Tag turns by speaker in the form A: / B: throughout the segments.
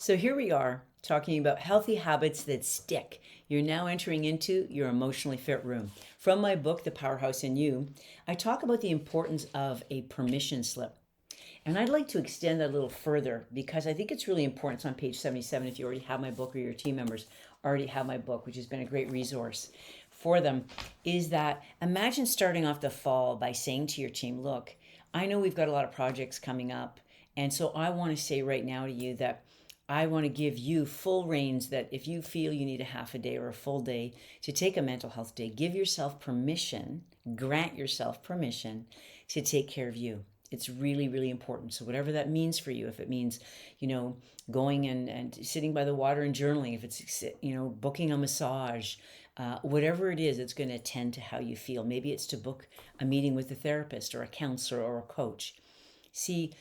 A: So here we are talking about healthy habits that stick. You're now entering into your emotionally fit room. From my book, The Powerhouse in You, I talk about the importance of a permission slip. And I'd like to extend that a little further because I think it's really important. It's on page 77 if you already have my book or your team members already have my book, which has been a great resource for them. Is that imagine starting off the fall by saying to your team, look, I know we've got a lot of projects coming up. And so I want to say right now to you that I want to give you full reins that if you feel you need a half a day or a full day to take a mental health day, give yourself permission, grant yourself permission to take care of you. It's really, really important. So whatever that means for you, if it means, going and sitting by the water and journaling, if it's, booking a massage, whatever it is, it's going to attend to how you feel. Maybe it's to book a meeting with a therapist or a counselor or a coach. See,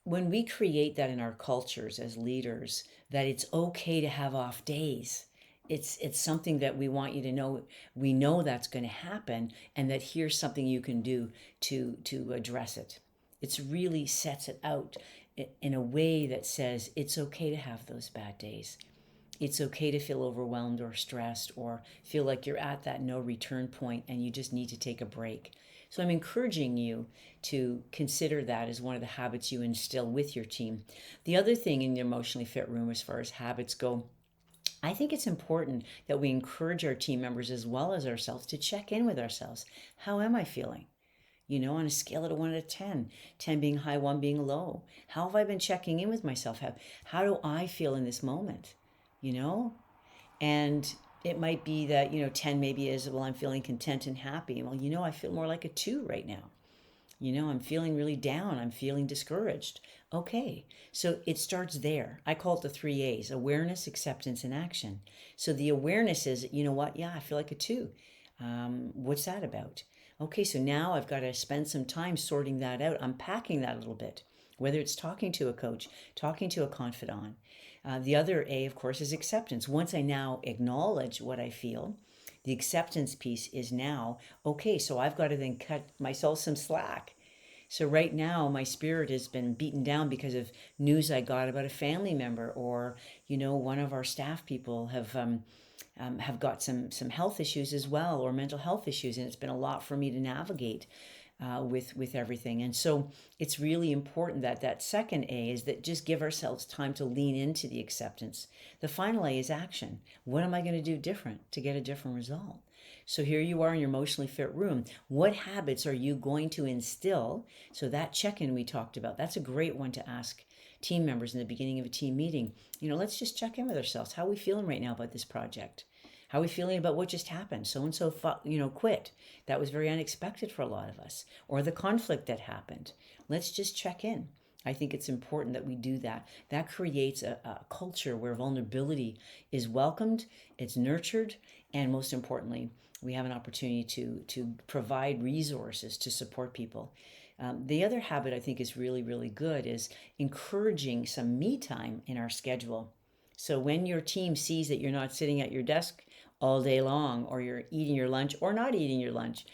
A: when we create that in our cultures as leaders, that it's okay to have off days. It's something that we want you to know. We know that's going to happen, and that here's something you can do to address it. It's really sets it out in a way that says it's okay to have those bad days. It's okay to feel overwhelmed or stressed or feel like you're at that no return point and you just need to take a break. So I'm encouraging you to consider that as one of the habits you instill with your team. The other thing in the emotionally fit room as far as habits go, I think it's important that we encourage our team members as well as ourselves to check in with ourselves. How am I feeling? On a scale of 1 to 10, 10 being high, 1 being low. How have I been checking in with myself? How do I feel in this moment? You know? And it might be that, 10 maybe is, well, I'm feeling content and happy. Well, I feel more like a 2 right now. I'm feeling really down. I'm feeling discouraged. Okay. So it starts there. I call it the 3 A's: awareness, acceptance, and action. So the awareness is, you know what? Yeah, I feel like a 2. What's that about? Okay, so now I've got to spend some time sorting that out, unpacking that a little bit, whether it's talking to a coach, talking to a confidant. The other A, of course, is acceptance. Once I now acknowledge what I feel, the acceptance piece is now, okay, so I've got to then cut myself some slack. So right now, my spirit has been beaten down because of news I got about a family member, or one of our staff people have got some health issues as well, or mental health issues, and it's been a lot for me to navigate with everything. And so it's really important that that second A is that just give ourselves time to lean into the acceptance. The final A is action. What am I going to do different to get a different result? So here you are in your emotionally fit room. What habits are you going to instill? So that check-in we talked about, that's a great one to ask team members in the beginning of a team meeting. Let's just check in with ourselves. How are we feeling right now about this project? How are we feeling about what just happened? So-and-so, quit. That was very unexpected for a lot of us. Or the conflict that happened. Let's just check in. I think it's important that we do that. That creates a culture where vulnerability is welcomed, it's nurtured, and most importantly, we have an opportunity to provide resources to support people. The other habit I think is really, really good is encouraging some me time in our schedule. So when your team sees that you're not sitting at your desk all day long, or you're eating your lunch or not eating your lunch,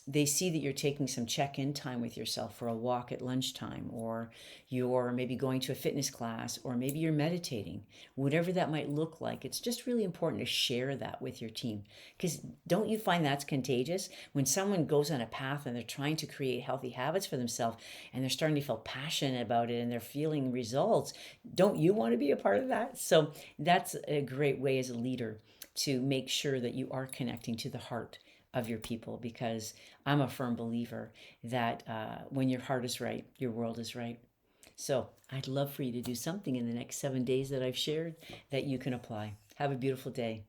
A: they see that you're taking some check-in time with yourself for a walk at lunchtime, or you're maybe going to a fitness class, or maybe you're meditating, whatever that might look like. It's just really important to share that with your team, because don't you find that's contagious? When someone goes on a path and they're trying to create healthy habits for themselves and they're starting to feel passionate about it and they're feeling results, don't you want to be a part of that? So that's a great way as a leader to make sure that you are connecting to the heart of your people, because I'm a firm believer that when your heart is right, your world is right. So I'd love for you to do something in the next 7 days that I've shared that you can apply. Have a beautiful day.